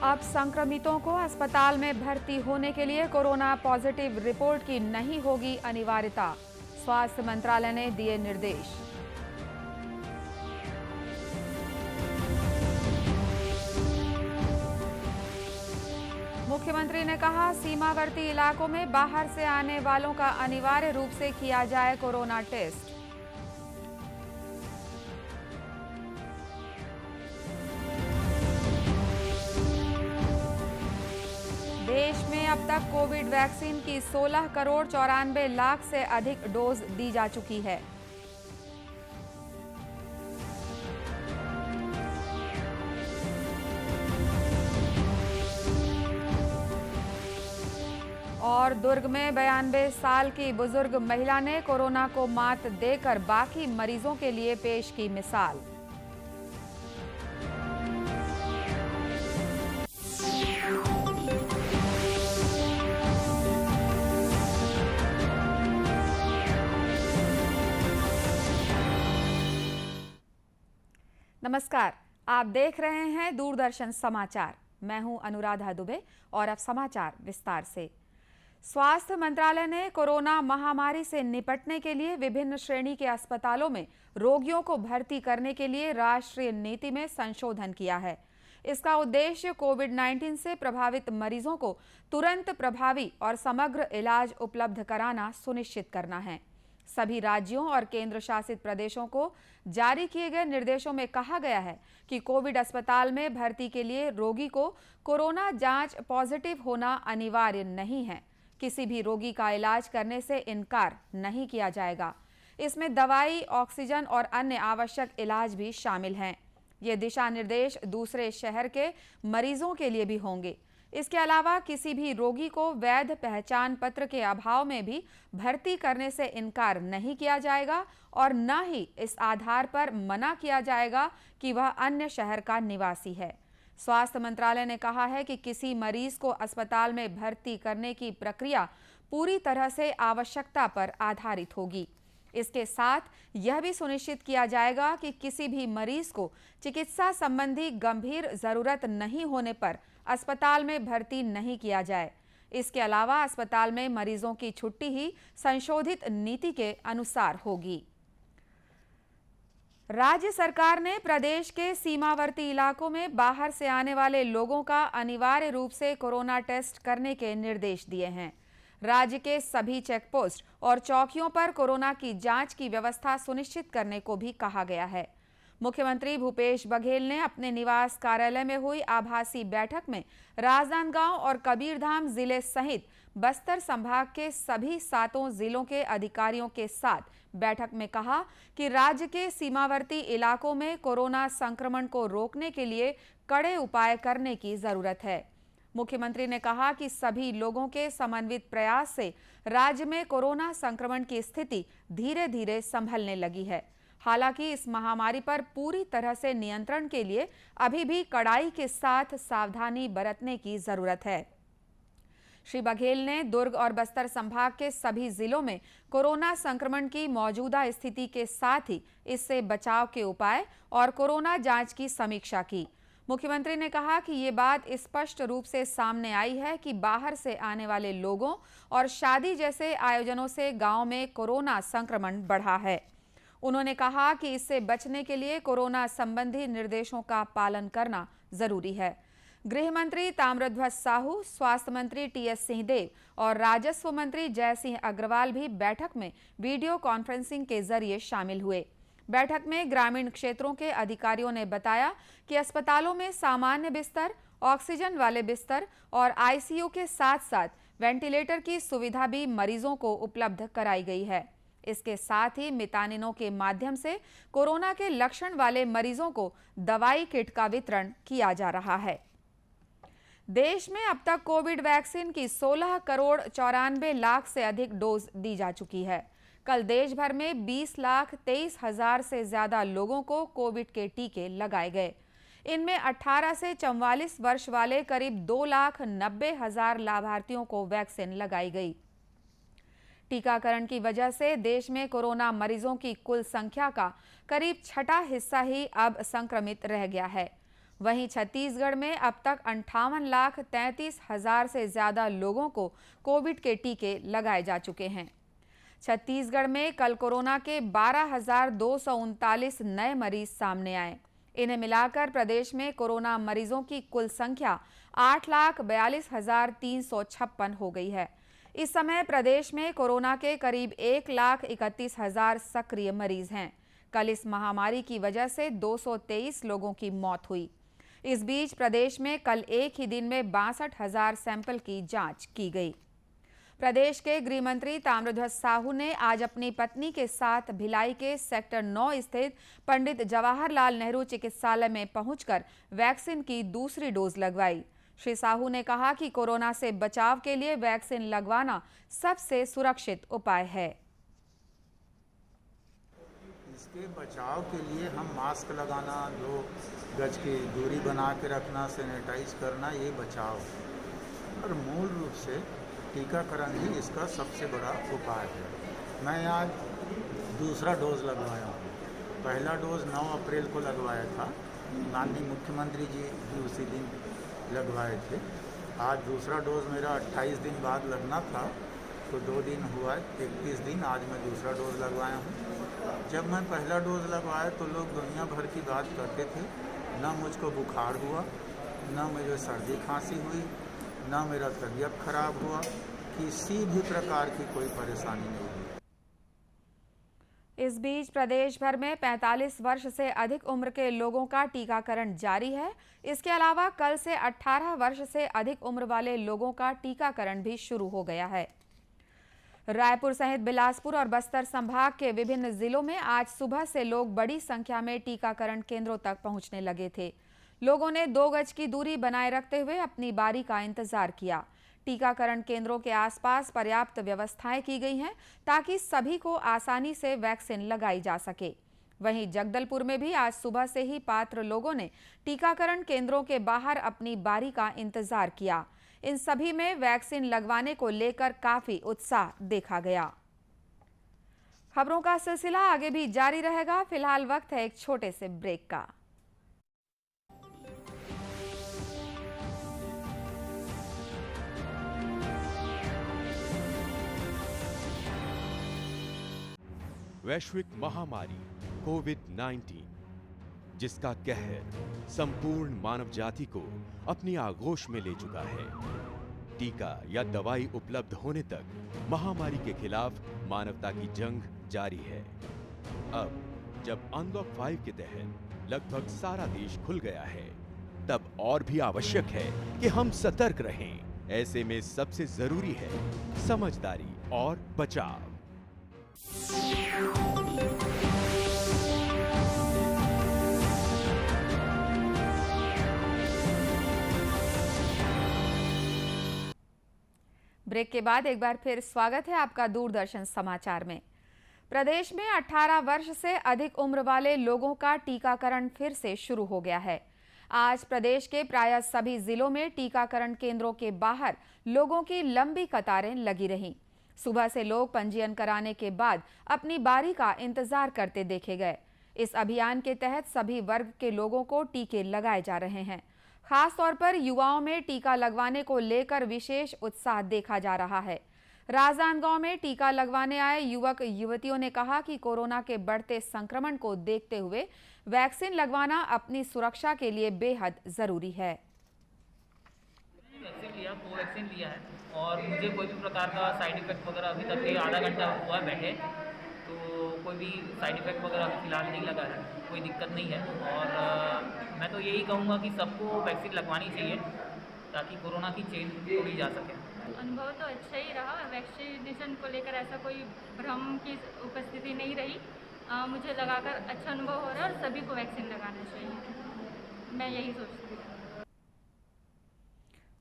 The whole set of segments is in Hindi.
अब संक्रमितों को अस्पताल में भर्ती होने के लिए कोरोना पॉजिटिव रिपोर्ट की नहीं होगी अनिवार्यता, स्वास्थ्य मंत्रालय ने दिए निर्देश। मुख्यमंत्री ने कहा, सीमावर्ती इलाकों में बाहर से आने वालों का अनिवार्य रूप से किया जाए कोरोना टेस्ट। देश में अब तक कोविड वैक्सीन की 16 करोड़ 94 लाख से अधिक डोज दी जा चुकी है। और दुर्ग में 92 साल की बुजुर्ग महिला ने कोरोना को मात देकर बाकी मरीजों के लिए पेश की मिसाल। नमस्कार, आप देख रहे हैं दूरदर्शन समाचार। मैं हूं अनुराधा दुबे और अब समाचार विस्तार से। स्वास्थ्य मंत्रालय ने कोरोना महामारी से निपटने के लिए विभिन्न श्रेणी के अस्पतालों में रोगियों को भर्ती करने के लिए राष्ट्रीय नीति में संशोधन किया है। इसका उद्देश्य कोविड-19 से प्रभावित मरीजों को तुरंत प्रभावी और समग्र इलाज उपलब्ध कराना सुनिश्चित करना है। सभी राज्यों और केंद्र शासित प्रदेशों को जारी किए गए निर्देशों में कहा गया है कि कोविड अस्पताल में भर्ती के लिए रोगी को कोरोना जांच पॉजिटिव होना अनिवार्य नहीं है। किसी भी रोगी का इलाज करने से इनकार नहीं किया जाएगा। इसमें दवाई, ऑक्सीजन और अन्य आवश्यक इलाज भी शामिल हैं। ये दिशा निर्देश दूसरे शहर के मरीजों के लिए भी होंगे। इसके अलावा किसी भी रोगी को वैध पहचान पत्र के अभाव में भी भर्ती करने से इनकार नहीं किया जाएगा और न ही इस आधार पर मना किया जाएगा कि वह अन्य शहर का निवासी है। स्वास्थ्य मंत्रालय ने कहा है कि किसी मरीज को अस्पताल में भर्ती करने की प्रक्रिया पूरी तरह से आवश्यकता पर आधारित होगी। इसके साथ यह भी सुनिश्चित किया जाएगा कि किसी भी मरीज को चिकित्सा संबंधी गंभीर जरूरत नहीं होने पर अस्पताल में भर्ती नहीं किया जाए। इसके अलावा अस्पताल में मरीजों की छुट्टी ही संशोधित नीति के अनुसार होगी। राज्य सरकार ने प्रदेश के सीमावर्ती इलाकों में बाहर से आने वाले लोगों का अनिवार्य रूप से कोरोना टेस्ट करने के निर्देश दिए हैं। राज्य के सभी चेकपोस्ट और चौकियों पर कोरोना की जांच की व्यवस्था सुनिश्चित करने को भी कहा गया है। मुख्यमंत्री भूपेश बघेल ने अपने निवास कार्यालय में हुई आभासी बैठक में राजनांदगांव और कबीरधाम जिले सहित बस्तर संभाग के सभी 7 जिलों के अधिकारियों के साथ बैठक में कहा कि राज्य के सीमावर्ती इलाकों में कोरोना संक्रमण को रोकने के लिए कड़े उपाय करने की जरूरत है। मुख्यमंत्री ने कहा कि सभी लोगों के समन्वित प्रयास से राज्य में कोरोना संक्रमण की स्थिति धीरे धीरे संभलने लगी है। हालांकि इस महामारी पर पूरी तरह से नियंत्रण के लिए अभी भी कड़ाई के साथ सावधानी बरतने की जरूरत है। श्री बघेल ने दुर्ग और बस्तर संभाग के सभी जिलों में कोरोना संक्रमण की मौजूदा स्थिति के साथ ही इससे बचाव के उपाय और कोरोना जांच की समीक्षा की। मुख्यमंत्री ने कहा कि ये बात स्पष्ट रूप से सामने आई है कि बाहर से आने वाले लोगों और शादी जैसे आयोजनों से गांव में कोरोना संक्रमण बढ़ा है। उन्होंने कहा कि इससे बचने के लिए कोरोना संबंधी निर्देशों का पालन करना जरूरी है। गृह मंत्री ताम्रध्वज साहू, स्वास्थ्य मंत्री टीएस सिंहदेव और राजस्व मंत्री जय सिंह अग्रवाल भी बैठक में वीडियो कॉन्फ्रेंसिंग के जरिए शामिल हुए। बैठक में ग्रामीण क्षेत्रों के अधिकारियों ने बताया कि अस्पतालों में सामान्य बिस्तर, ऑक्सीजन वाले बिस्तर और आईसीयू के साथ साथ वेंटिलेटर की सुविधा भी मरीजों को उपलब्ध कराई गई है। इसके साथ ही मितानिनों के माध्यम से कोरोना के लक्षण वाले मरीजों को दवाई किट का वितरण किया जा रहा है। देश में अब तक कोविड वैक्सीन की 16 करोड़ 94 लाख से अधिक डोज दी जा चुकी है। कल देश भर में 20,23,000 से ज्यादा लोगों को कोविड के टीके लगाए गए। इनमें 18 से 44 वर्ष वाले करीब 2,90,000 लाभार्थियों को वैक्सीन लगाई गई। टीकाकरण की वजह से देश में कोरोना मरीजों की कुल संख्या का करीब छठा हिस्सा ही अब संक्रमित रह गया है। वहीं छत्तीसगढ़ में अब तक 58,33,000 से ज्यादा लोगों को कोविड के टीके लगाए जा चुके हैं। छत्तीसगढ़ में कल कोरोना के 12,239 नए मरीज सामने आए। इन्हें मिलाकर प्रदेश में कोरोना मरीजों की कुल संख्या 8,42,356 हो गई है। इस समय प्रदेश में कोरोना के करीब 1,31,000 सक्रिय मरीज हैं। कल इस महामारी की वजह से 223 लोगों की मौत हुई। इस बीच प्रदेश में कल एक ही दिन में 62,000 सैंपल की जांच की गई। प्रदेश के गृह मंत्री ताम्रध्वज साहू ने आज अपनी पत्नी के साथ भिलाई के सेक्टर 9 स्थित पंडित जवाहरलाल नेहरू चिकित्सालय में पहुंचकर वैक्सीन की दूसरी डोज लगवाई। श्री साहू ने कहा कि कोरोना से बचाव के लिए वैक्सीन लगवाना सबसे सुरक्षित उपाय है। इसके बचाव के लिए हम मास्क लगाना, 2 गज की दूरी बना के रखना, सैनिटाइज करना, ये बचाव है। और मूल रूप से टीकाकरण ही इसका सबसे बड़ा उपाय है। मैं आज दूसरा डोज लगवाया हूँ। पहला डोज 9 अप्रैल को लगवाया था। माननीय मुख्यमंत्री जी भी उसी दिन लगवाए थे। आज दूसरा डोज मेरा 28 दिन बाद लगना था, तो 2 दिन हुआ, 31 दिन आज मैं दूसरा डोज लगवाया हूँ। जब मैं पहला डोज लगवाया तो लोग दुनिया भर की बात करते थे। ना मुझको बुखार हुआ, ना मुझे सर्दी खांसी हुई, ना मेरा तबीयत खराब हुआ, किसी भी प्रकार की कोई परेशानी नहीं हुई। इस बीच प्रदेश भर में 45 वर्ष से अधिक उम्र के लोगों का टीकाकरण जारी है। इसके अलावा कल से 18 वर्ष से अधिक उम्र वाले लोगों का टीकाकरण भी शुरू हो गया है। रायपुर सहित बिलासपुर और बस्तर संभाग के विभिन्न जिलों में आज सुबह से लोग बड़ी संख्या में टीकाकरण केंद्रों तक पहुंचने लगे थे। लोगों ने 2 गज की दूरी बनाए रखते हुए अपनी बारी का इंतजार किया। टीकाकरण केंद्रों के आसपास पर्याप्त व्यवस्थाएं की गई हैं ताकि सभी को आसानी से वैक्सीन लगाई जा सके। वहीं जगदलपुर में भी आज सुबह से ही पात्र लोगों ने टीकाकरण केंद्रों के बाहर अपनी बारी का इंतजार किया। इन सभी में वैक्सीन लगवाने को लेकर काफी उत्साह देखा गया। खबरों का सिलसिला आगे भी जारी रहेगा। फिलहाल वक्त है एक छोटे से ब्रेक का। वैश्विक महामारी कोविड-19, जिसका कहर संपूर्ण मानव जाति को अपनी आगोश में ले चुका है। टीका या दवाई उपलब्ध होने तक महामारी के खिलाफ मानवता की जंग जारी है। अब जब अनलॉक 5 के तहत लगभग सारा देश खुल गया है, तब और भी आवश्यक है कि हम सतर्क रहें। ऐसे में सबसे जरूरी है समझदारी और बचाव। ब्रेक के बाद एक बार फिर स्वागत है आपका दूरदर्शन समाचार में। प्रदेश में 18 वर्ष से अधिक उम्र वाले लोगों का टीकाकरण फिर से शुरू हो गया है। आज प्रदेश के प्राय सभी जिलों में टीकाकरण केंद्रों के बाहर लोगों की लंबी कतारें लगी रहीं। सुबह से लोग पंजीयन कराने के बाद अपनी बारी का इंतजार करते देखे गए। इस अभियान के तहत सभी वर्ग के लोगों को टीके लगाए जा रहे हैं। खास तौर पर युवाओं में टीका लगवाने को लेकर विशेष उत्साह देखा जा रहा है। राजनांदगांव में टीका लगवाने आए युवक युवतियों ने कहा कि कोरोना के बढ़ते संक्रमण को देखते हुए वैक्सीन लगवाना अपनी सुरक्षा के लिए बेहद जरूरी है। कोवैक्सीन लिया है और मुझे कोई भी प्रकार का साइड इफेक्ट वगैरह अभी तक के आधा घंटा हुआ है बैठे, तो कोई भी साइड इफेक्ट वगैरह अभी फिलहाल नहीं लगा है, कोई दिक्कत नहीं है। और मैं तो यही कहूँगा कि सबको वैक्सीन लगवानी चाहिए ताकि कोरोना की चेन तोड़ी जा सके। अनुभव तो अच्छा ही रहा। वैक्सीनेशन को लेकर ऐसा कोई भ्रम की उपस्थिति नहीं रही। मुझे लगाकर अच्छा अनुभव हो रहा है और सभी को वैक्सीन लगाना चाहिए, मैं यही सोचती हूँ।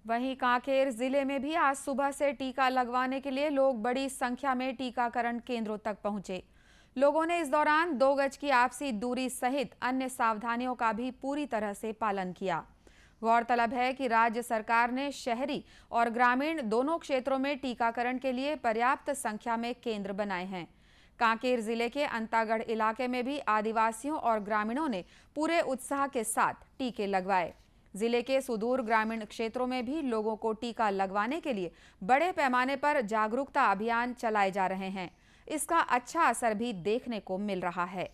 वहीं कांकेर जिले में भी आज सुबह से टीका लगवाने के लिए लोग बड़ी संख्या में टीकाकरण केंद्रों तक पहुंचे। लोगों ने इस दौरान 2 गज की आपसी दूरी सहित अन्य सावधानियों का भी पूरी तरह से पालन किया। गौरतलब है कि राज्य सरकार ने शहरी और ग्रामीण दोनों क्षेत्रों में टीकाकरण के लिए पर्याप्त संख्या में केंद्र बनाए हैं। कांकेर जिले के अंतागढ़ इलाके में भी आदिवासियों और ग्रामीणों ने पूरे उत्साह के साथ टीके लगवाए। जिले के सुदूर ग्रामीण क्षेत्रों में भी लोगों को टीका लगवाने के लिए बड़े पैमाने पर जागरूकता अभियान चलाए जा रहे हैं। इसका अच्छा असर भी देखने को मिल रहा है।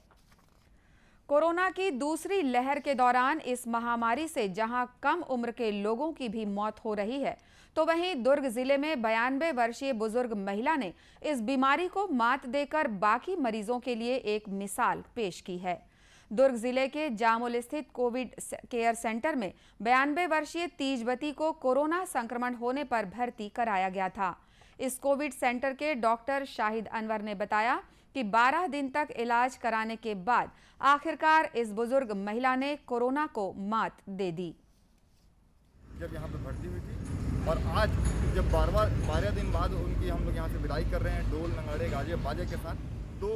कोरोना की दूसरी लहर के दौरान इस महामारी से जहां कम उम्र के लोगों की भी मौत हो रही है, तो वहीं दुर्ग जिले में 92 वर्षीय बुजुर्ग महिला ने इस बीमारी को मात देकर बाकी मरीजों के लिए एक मिसाल पेश की है। दुर्ग जिले के जामुल स्थित कोविड केयर सेंटर में 92 वर्षीय तीजवती को कोरोना संक्रमण होने पर भर्ती कराया गया था। इस कोविड सेंटर के डॉक्टर शाहिद अनवर ने बताया कि 12 दिन तक इलाज कराने के बाद आखिरकार इस बुजुर्ग महिला ने कोरोना को मात दे दी। जब यहाँ पे भर्ती हुई थी और आज जब 12 दिन बाद उनकी हम लोग यहाँ से विदाई कर रहे हैं ढोल नगाड़े गाजे बाजे के साथ, तो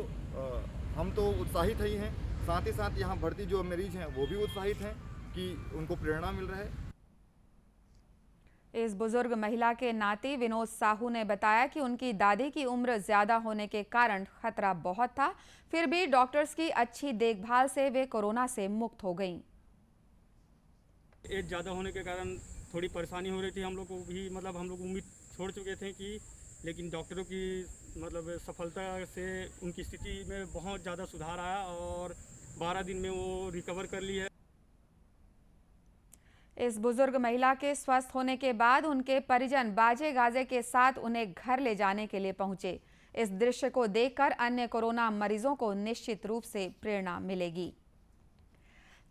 हम तो उत्साहित ही हैं। साथ ही साथ यहाँ भर्ती जो मरीज हैं वो भी उत्साहित हैं कि उनको प्रेरणा मिल रहा है। इस बुजुर्ग महिला के नाती विनोद साहू ने बताया कि उनकी दादी की उम्र ज्यादा होने के कारण खतरा बहुत था, फिर भी डॉक्टर्स की अच्छी देखभाल से वे कोरोना से मुक्त हो गईं। एज ज़्यादा होने के कारण थोड़ी परेशानी हो रही थी। हम लोग को भी हम लोग उम्मीद छोड़ चुके थे कि, लेकिन डॉक्टरों की सफलता से उनकी स्थिति में बहुत ज़्यादा सुधार आया और 12 दिन में वो रिकवर कर ली है। इस बुजुर्ग महिला के स्वस्थ होने के बाद उनके परिजन बाजे गाजे के साथ उन्हें घर ले जाने के लिए पहुंचे। इस दृश्य को देखकर अन्य कोरोना मरीजों को निश्चित रूप से प्रेरणा मिलेगी।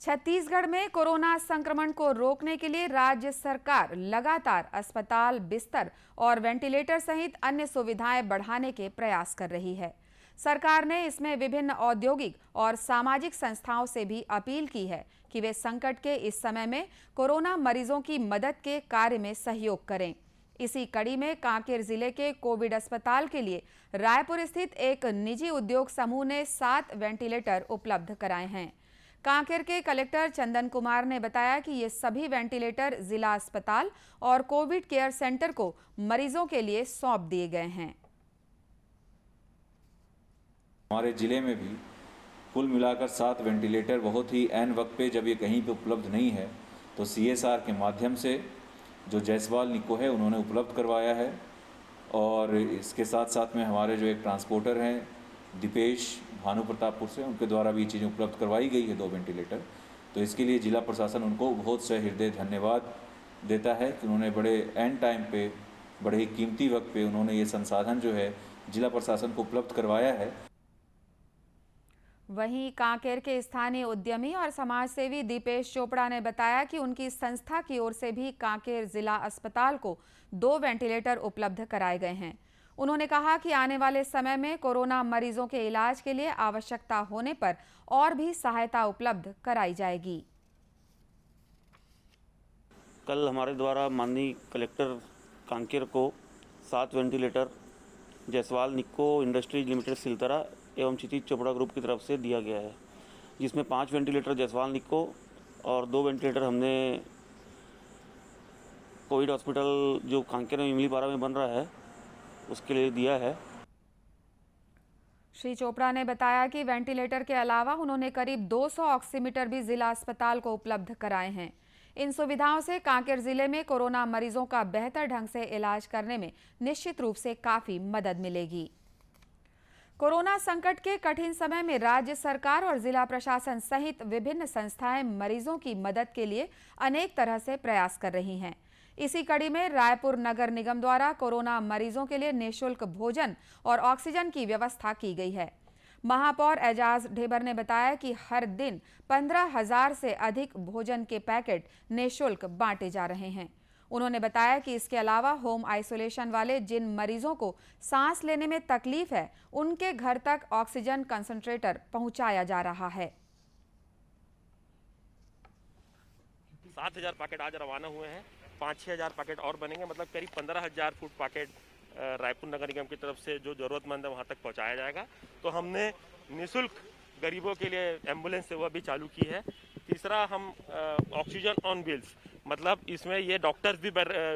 छत्तीसगढ़ में कोरोना संक्रमण को रोकने के लिए राज्य सरकार लगातार अस्पताल, बिस्तर और वेंटिलेटर सहित अन्य सुविधाएं बढ़ाने के प्रयास कर रही है। सरकार ने इसमें विभिन्न औद्योगिक और सामाजिक संस्थाओं से भी अपील की है कि वे संकट के इस समय में कोरोना मरीजों की मदद के कार्य में सहयोग करें। इसी कड़ी में कांकेर जिले के कोविड अस्पताल के लिए रायपुर स्थित एक निजी उद्योग समूह ने 7 वेंटिलेटर उपलब्ध कराए हैं। कांकेर के कलेक्टर चंदन कुमार ने बताया कि ये सभी वेंटिलेटर जिला अस्पताल और कोविड केयर सेंटर को मरीजों के लिए सौंप दिए गए हैं। हमारे ज़िले में भी कुल मिलाकर 7 वेंटिलेटर बहुत ही ऐन वक्त पे, जब ये कहीं पे उपलब्ध नहीं है तो CSR के माध्यम से जो जायसवाल निको है उन्होंने उपलब्ध करवाया है। और इसके साथ साथ में हमारे जो एक ट्रांसपोर्टर हैं दीपेश भानु प्रतापपुर से, उनके द्वारा भी ये चीज़ें उपलब्ध करवाई गई है 2 वेंटिलेटर। तो इसके लिए जिला प्रशासन उनको बहुत से हृदय धन्यवाद देता है कि उन्होंने बड़े एंड टाइम पे, बड़े ही कीमती वक्त पे उन्होंने ये संसाधन जो है जिला प्रशासन को उपलब्ध करवाया है। वहीं कांकेर के स्थानीय उद्यमी और समाजसेवी दीपेश चोपड़ा ने बताया कि उनकी संस्था की ओर से भी कांकेर जिला अस्पताल को 2 वेंटिलेटर उपलब्ध कराए गए हैं। उन्होंने कहा कि आने वाले समय में कोरोना मरीजों के इलाज के लिए आवश्यकता होने पर और भी सहायता उपलब्ध कराई जाएगी। कल हमारे द्वारा माननीय कलेक्टर कांकेर को 7 वेंटिलेटर जायसवाल निको इंडस्ट्रीज लिमिटेड सिलतरा एवं क्षितिज चोपड़ा ग्रुप की तरफ से दिया गया है, जिसमें 5 वेंटिलेटर जायसवाल निको और 2 वेंटिलेटर हमने कोविड हॉस्पिटल जो कांकेर में इमलीपारा में बन रहा है उसके लिए दिया है। श्री चोपड़ा ने बताया कि वेंटिलेटर के अलावा उन्होंने करीब 200 ऑक्सीमीटर भी जिला अस्पताल को उपलब्ध कराए हैं। इन सुविधाओं से कांकेर जिले में कोरोना मरीजों का बेहतर ढंग से इलाज करने में निश्चित रूप से काफी मदद मिलेगी। कोरोना संकट के कठिन समय में राज्य सरकार और जिला प्रशासन सहित विभिन्न संस्थाएं मरीजों की मदद के लिए अनेक तरह से प्रयास कर रही हैं। इसी कड़ी में रायपुर नगर निगम द्वारा कोरोना मरीजों के लिए निःशुल्क भोजन और ऑक्सीजन की व्यवस्था की गई है। महापौर एजाज ढेबर ने बताया कि हर दिन 15,000 से अधिक भोजन के पैकेट निःशुल्क बांटे जा रहे हैं। उन्होंने बताया कि इसके अलावा होम आइसोलेशन वाले जिन मरीजों को सांस लेने में तकलीफ है, उनके घर तक ऑक्सीजन कंसंट्रेटर पहुंचाया जा रहा है। 7,000 पैकेट आज रवाना हुए हैं, 5-6 हज़ार पैकेट और बनेंगे, मतलब करीब 15,000 फूड पैकेट रायपुर नगर निगम की तरफ से जो ज़रूरतमंद है वहाँ तक पहुँचाया जाएगा। तो हमने निःशुल्क गरीबों के लिए एम्बुलेंस सेवा भी चालू की है तीसरा हम ऑक्सीजन ऑन व्हील्स, मतलब इसमें ये डॉक्टर्स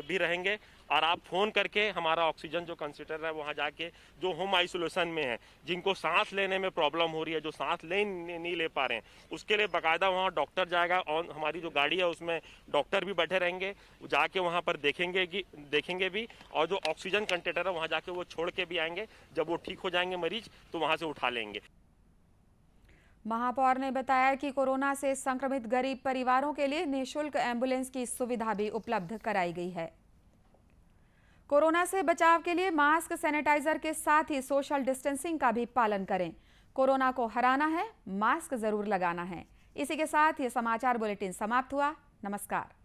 भी रहेंगे और आप फ़ोन करके हमारा ऑक्सीजन जो कंसिडर है वहाँ जाके जो होम आइसोलेशन में है, जिनको सांस लेने में प्रॉब्लम हो रही है, जो सांस नहीं ले पा रहे हैं, उसके लिए बाकायदा वहाँ डॉक्टर जाएगा और हमारी जो गाड़ी है उसमें डॉक्टर भी बैठे रहेंगे, जाके वहाँ पर देखेंगे भी और जो ऑक्सीजन कंटेनर है वहाँ जाके वो छोड़ के भी आएंगे। जब वो ठीक हो जाएंगे मरीज तो वहाँ से उठा लेंगे। महापौर ने बताया कि कोरोना से संक्रमित गरीब परिवारों के लिए निःशुल्क एम्बुलेंस की सुविधा भी उपलब्ध कराई गई है। कोरोना से बचाव के लिए मास्क, सैनिटाइजर के साथ ही सोशल डिस्टेंसिंग का भी पालन करें। कोरोना को हराना है, मास्क जरूर लगाना है। इसी के साथ ये समाचार बुलेटिन समाप्त हुआ। नमस्कार।